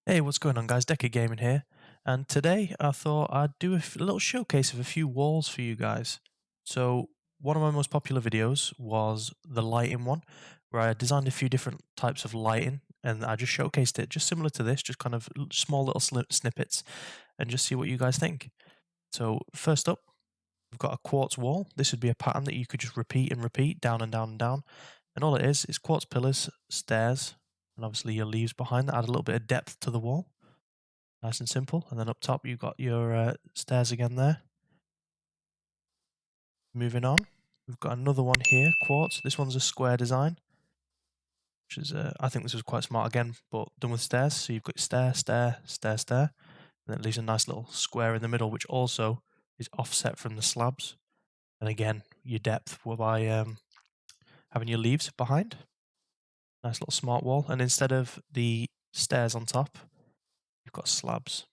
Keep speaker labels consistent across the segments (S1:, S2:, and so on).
S1: Hey, what's going on guys? DeccaGaming here, and today I thought I'd do a little showcase of a few walls for you guys. So one of my most popular videos was the lighting one, where I designed a few different types of lighting, and I just showcased it just similar to this, just kind of small little snippets, and just see what you guys think. So first up, we've got a quartz wall. This would be a pattern that you could just repeat and repeat, down and down and down, and all it is quartz pillars, stairs, and obviously your leaves behind that add a little bit of depth to the wall. Nice and simple. And then up top, you've got your stairs again there. Moving on, we've got another one here, quartz. This one's a square design, which is, I think this was quite smart again, but done with stairs. So you've got stair, stair, stair, stair. And it leaves a nice little square in the middle, which also is offset from the slabs. And again, your depth by having your leaves behind. Nice little smart wall. And instead of the stairs on top, you've got slabs.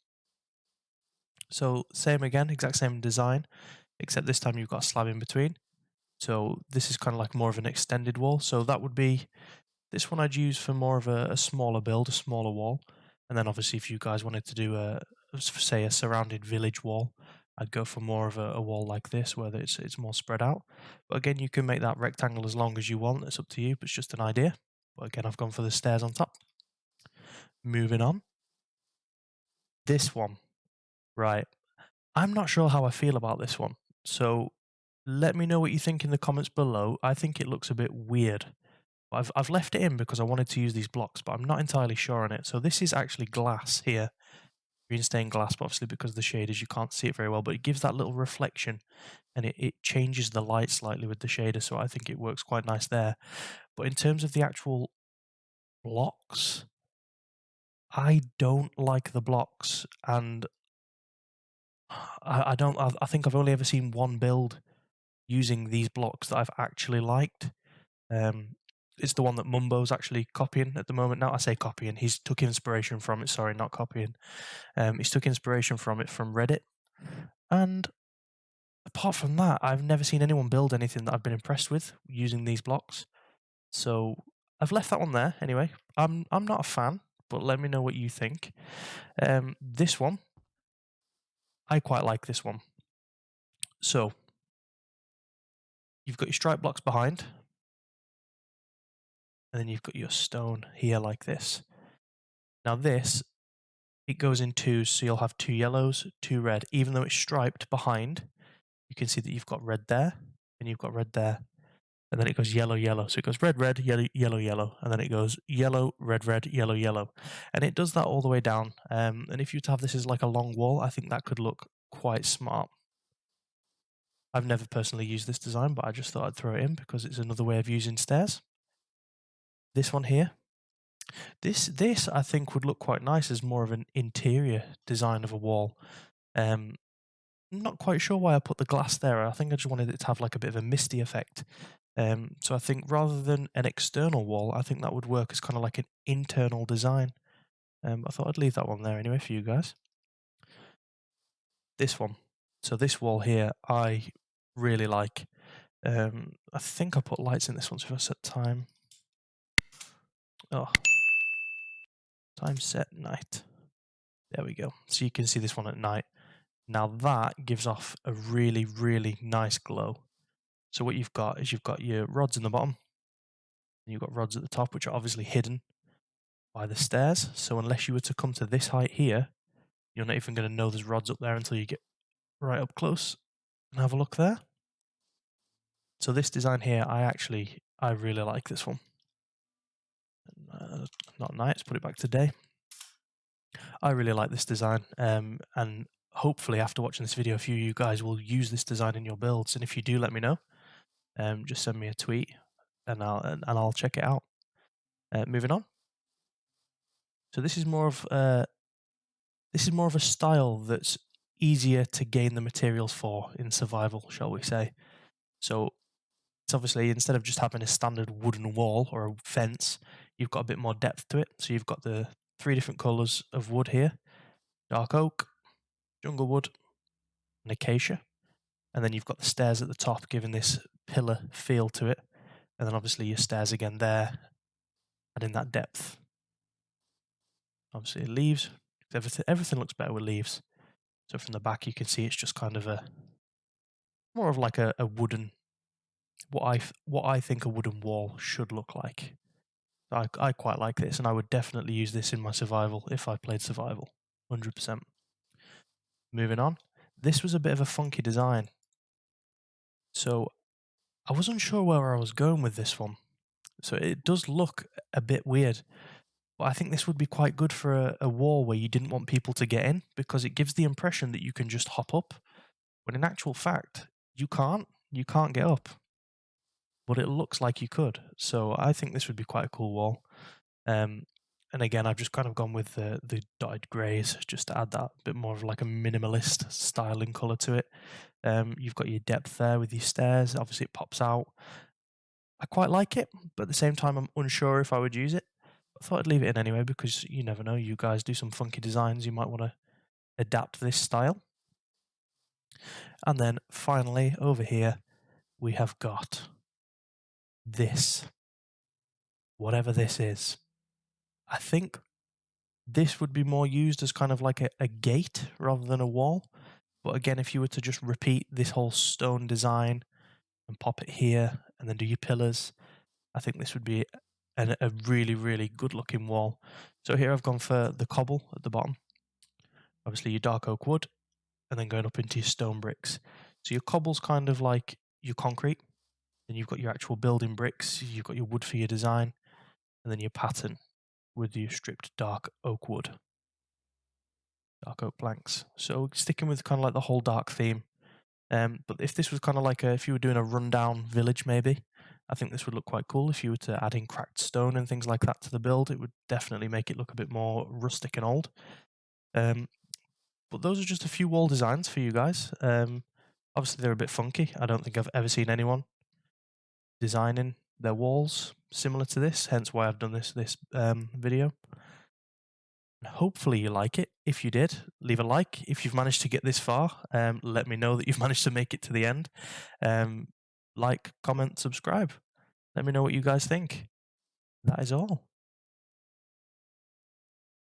S1: So same again, exact same design, except this time you've got a slab in between. So this is kind of like more of an extended wall. So that would be, this one I'd use for more of a smaller build, a smaller wall. And then obviously if you guys wanted to do say a surrounded village wall, I'd go for more of a wall like this, where it's more spread out. But again, you can make that rectangle as long as you want. It's up to you, but it's just an idea. But again, I've gone for the stairs on top. Moving on. This one. Right. I'm not sure how I feel about this one. So let me know what you think in the comments below. I think it looks a bit weird. I've left it in because I wanted to use these blocks, but I'm not entirely sure on it. So this is actually glass here. Green stained glass, but obviously because of the shaders you can't see it very well, but it gives that little reflection and it changes the light slightly with the shader, so I think it works quite nice there. But in terms of the actual blocks, I don't like the blocks, and I think I've only ever seen one build using these blocks that I've actually liked. It's the one that Mumbo's actually copying at the moment. Now I say copying, he's took inspiration from it. Sorry, not copying. He's took inspiration from it from Reddit. And apart from that, I've never seen anyone build anything that I've been impressed with using these blocks. So I've left that one there anyway. I'm not a fan, but let me know what you think. This one, I quite like this one. So you've got your stripe blocks behind, and then you've got your stone here like this. Now this, it goes in twos, so you'll have 2 yellows, 2 red. Even though it's striped behind, you can see that you've got red there, and you've got red there, and then it goes yellow, yellow. So it goes red, red, yellow, yellow, yellow, and then it goes yellow, red, red, yellow, yellow. And it does that all the way down. And if you have this as like a long wall, I think that could look quite smart. I've never personally used this design, but I just thought I'd throw it in because it's another way of using stairs. This one here, this I think would look quite nice as more of an interior design of a wall. I'm not quite sure why I put the glass there. I think I just wanted it to have like a bit of a misty effect. So I think rather than an external wall, I think that would work as kind of like an internal design. I thought I'd leave that one there anyway for you guys. This one. So this wall here, I really like. I think I put lights in this one, so if I set time. Oh, time set night. There we go. So you can see this one at night. Now that gives off a really, really nice glow. So what you've got is you've got your rods in the bottom, and you've got rods at the top, which are obviously hidden by the stairs. So unless you were to come to this height here, you're not even going to know there's rods up there until you get right up close and have a look there. So this design here, I really like this one. Not night, let's put it back to day. I really like this design, and hopefully after watching this video, a few of you guys will use this design in your builds. And if you do, let me know. Just send me a tweet, and I'll check it out. Moving on. So this is more of a style that's easier to gain the materials for in survival, shall we say. So it's obviously, instead of just having a standard wooden wall or a fence, you've got a bit more depth to it. So you've got the 3 different colours of wood here: dark oak, jungle wood, and acacia. And then you've got the stairs at the top, giving this pillar feel to it. And then obviously your stairs again there, adding that depth. Obviously leaves, everything looks better with leaves. So from the back you can see it's just kind of more of like a wooden, what I think a wooden wall should look like. I quite like this, and I would definitely use this in my survival if I played survival, 100%. Moving on, this was a bit of a funky design. So I wasn't sure where I was going with this one. So it does look a bit weird, but I think this would be quite good for a wall where you didn't want people to get in, because it gives the impression that you can just hop up, when in actual fact, you can't get up. But it looks like you could, so I think this would be quite a cool wall. And again, I've just kind of gone with the dotted greys just to add that bit more of like a minimalist styling colour to it. You've got your depth there with your stairs. Obviously, it pops out. I quite like it, but at the same time, I'm unsure if I would use it. I thought I'd leave it in anyway, because you never know. You guys do some funky designs. You might want to adapt this style. And then finally, over here, we have got this. Whatever this is. I think this would be more used as kind of like a gate rather than a wall. But again, if you were to just repeat this whole stone design and pop it here and then do your pillars, I think this would be a really, really good looking wall. So here I've gone for the cobble at the bottom. Obviously your dark oak wood, and then going up into your stone bricks. So your cobble's kind of like your concrete. Then you've got your actual building bricks, you've got your wood for your design, and then your pattern with your stripped dark oak wood. Dark oak planks. So sticking with kind of like the whole dark theme. But if this was kind of like if you were doing a rundown village, maybe, I think this would look quite cool. If you were to add in cracked stone and things like that to the build, it would definitely make it look a bit more rustic and old. But those are just a few wall designs for you guys. Obviously, they're a bit funky. I don't think I've ever seen anyone designing their walls similar to this, hence why I've done this video. Hopefully you like it. If you did, leave a like. If you've managed to get this far, let me know that you've managed to make it to the end. Like, comment, subscribe. Let me know what you guys think. That is all.